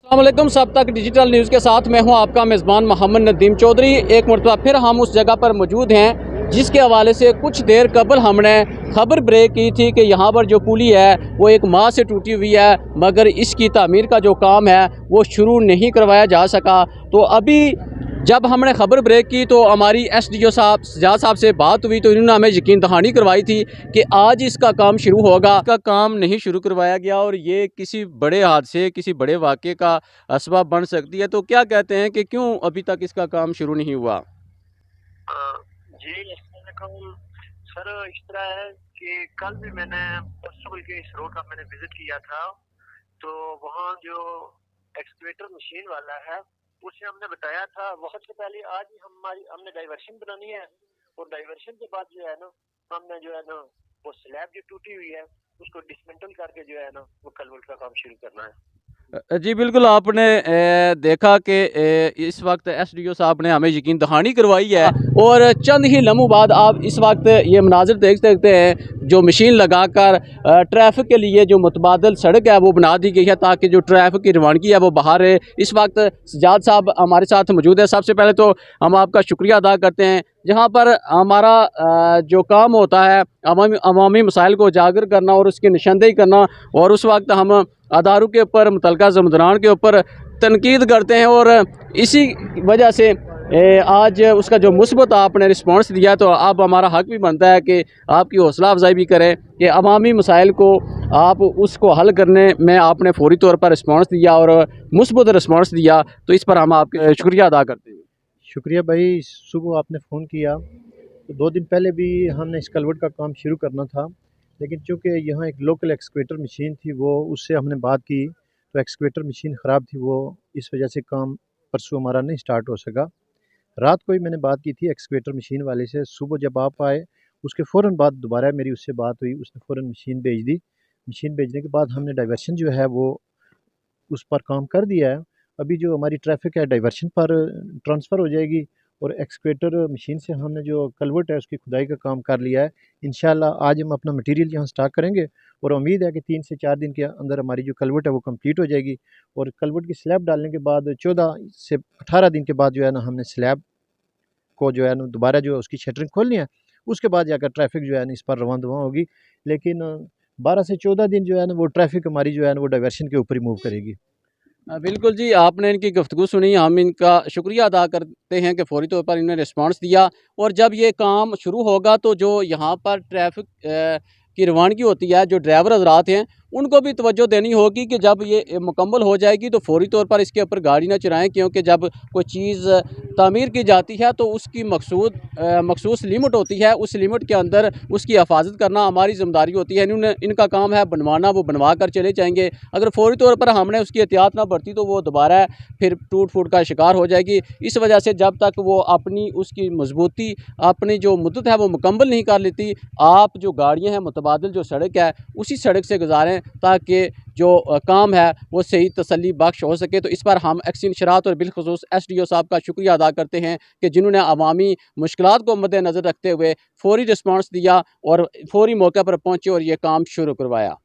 अस्सलामुअलैकुम, सब तक डिजिटल न्यूज़ के साथ मैं हूं आपका मेज़बान मोहम्मद नदीम चौधरी। एक मरतबा फिर हम उस जगह पर मौजूद हैं जिसके हवाले से कुछ देर कबल हमने खबर ब्रेक की थी कि यहाँ पर जो पुली है वो एक माह से टूटी हुई है, मगर इसकी तामीर का जो काम है वो शुरू नहीं करवाया जा सका। तो अभी जब हमने खबर ब्रेक की तो हमारी एसडीओ साहब सजाद साहब से बात हुई तो इन्होंने हमें यकीन दहानी करवाई थी कि आज इसका काम शुरू होगा। इसका काम नहीं शुरू करवाया गया और ये किसी बड़े हादसे, किसी बड़े वाक़े का असबाब बन सकती है। तो क्या कहते हैं कि क्यों अभी तक इसका काम शुरू नहीं हुआ? जी, अस्सलामुअलैकुम सर। इस तरह है कि कल भी मैंने परसों के इस रोड का मैंने विजिट किया था, तो वहाँ जो एक्सकेवेटर मशीन वाला है उसे हमने बताया था वक्त से पहले आज ही हमने डाइवर्शन बनानी है, और डाइवर्शन के बाद जो है ना हमने जो है ना वो स्लैब जो टूटी हुई है उसको डिसमेंटल करके जो है ना वो कलवर्ट का काम शुरू करना है। जी बिल्कुल, आपने देखा कि इस वक्त एसडीओ साहब ने हमें यकीन दहानी करवाई है और चंद ही लम्हों बाद आप इस वक्त ये मनाज़िर देख सकते हैं। जो मशीन लगाकर ट्रैफिक के लिए जो मुतबादल सड़क है वो बना दी गई है ताकि जो ट्रैफिक की रवानगी है वो बाहर रहे। इस वक्त सजाद साहब हमारे साथ मौजूद है। सबसे पहले तो हम आपका शुक्रिया अदा करते हैं। जहाँ पर हमारा जो काम होता है अवामी मसाइल को उजागर करना और उसकी निशानदेही करना, और उस वक्त हम अदारों के ऊपर, मुतलका ज़िम्मेदारान के ऊपर तनकीद करते हैं, और इसी वजह से आज उसका जो मुस्बत आपने रिस्पॉन्स दिया, तो अब हमारा हक भी बनता है कि आपकी हौसला अफजाई भी करें कि अवामी मसाइल को आप उसको हल करने में आपने फौरी तौर पर रिस्पॉन्स दिया और मुस्बत रिस्पॉन्स दिया। तो इस पर हम आपके शुक्रिया अदा करते हैं। शुक्रिया भाई। सुबह आपने फ़ोन किया तो 2 दिन पहले भी हमने इस कलवर्ट का काम शुरू करना था, लेकिन चूँकि यहाँ एक लोकल एक्सकेवेटर मशीन थी वो उससे हमने बात की तो एक्सकेवेटर मशीन ख़राब थी, वो इस वजह से काम परसों हमारा नहीं स्टार्ट हो सका। रात को ही मैंने बात की थी एक्सकेवेटर मशीन वाले से। सुबह जब आप आए उसके फ़ौरन बाद दोबारा मेरी उससे बात हुई, उसने फ़ौरन मशीन भेज दी। मशीन भेजने के बाद हमने डाइवर्शन जो है वो उस पर काम कर दिया है। अभी जो हमारी ट्रैफ़िक है डाइवर्शन पर ट्रांसफ़र हो जाएगी, और एक्सकेवेटर मशीन से हमने जो कलवर्ट है उसकी खुदाई का काम कर लिया है। इंशाल्लाह आज हम अपना मटीरियल यहाँ स्टॉक करेंगे और उम्मीद है कि 3 से 4 दिन के अंदर हमारी जो कलवर्ट है वो कंप्लीट हो जाएगी, और कलवर्ट की स्लैब डालने के बाद 14 से 18 दिन के बाद जो है ना हमने स्लैब को जो है ना दोबारा जो है उसकी शटरिंग खोलनी है। उसके बाद जाकर ट्रैफ़िक जो है ना इस पर रवां-दवां होगी। लेकिन 12 से 14 दिन जो है ना वो ट्रैफ़िक हमारी जो है ना वो डाइवर्शन के ऊपर ही मूव करेगी। बिल्कुल जी, आपने इनकी गुफ्तगू सुनी, हम इनका शुक्रिया अदा करते हैं कि फ़ौरी तौर पर इन्होंने रिस्पॉन्स दिया। और जब ये काम शुरू होगा तो जो यहाँ पर ट्रैफ़िक की रवानगी होती है, जो ड्राइवर हज़रात हैं उनको भी तवज्जो देनी होगी कि जब ये मुकम्मल हो जाएगी तो फ़ौरी तौर पर इसके ऊपर गाड़ी ना चलाएँ, क्योंकि जब कोई चीज़ तामीर की जाती है तो उसकी मखसूस लिमिट होती है। उस लिमिट के अंदर उसकी हिफाजत करना हमारी ज़िम्मेदारी होती है। इनका काम है बनवाना, वो बनवा कर चले जाएंगे। अगर फ़ौरी तौर पर हमने उसकी एहतियात ना बरती तो वो दोबारा फिर टूट फूट का शिकार हो जाएगी। इस वजह से जब तक वो अपनी उसकी मजबूती, अपनी जो मुद्दत है वो मुकम्मल नहीं कर लेती, आप जो गाड़ियाँ हैं मुतबादिल जो सड़क है उसी सड़क से गुजारें ताकि जो काम है वो सही तसल्ली बख्श हो सके। तो इस पर हम एक्सीन शरात और बिलखसूस एसडीओ साहब का शुक्रिया अदा करते हैं कि जिन्होंने अवामी मुश्किलात को मद्देनज़र रखते हुए फ़ौरी रिस्पॉन्स दिया और फ़ौरी मौके पर पहुँचे और ये काम शुरू करवाया।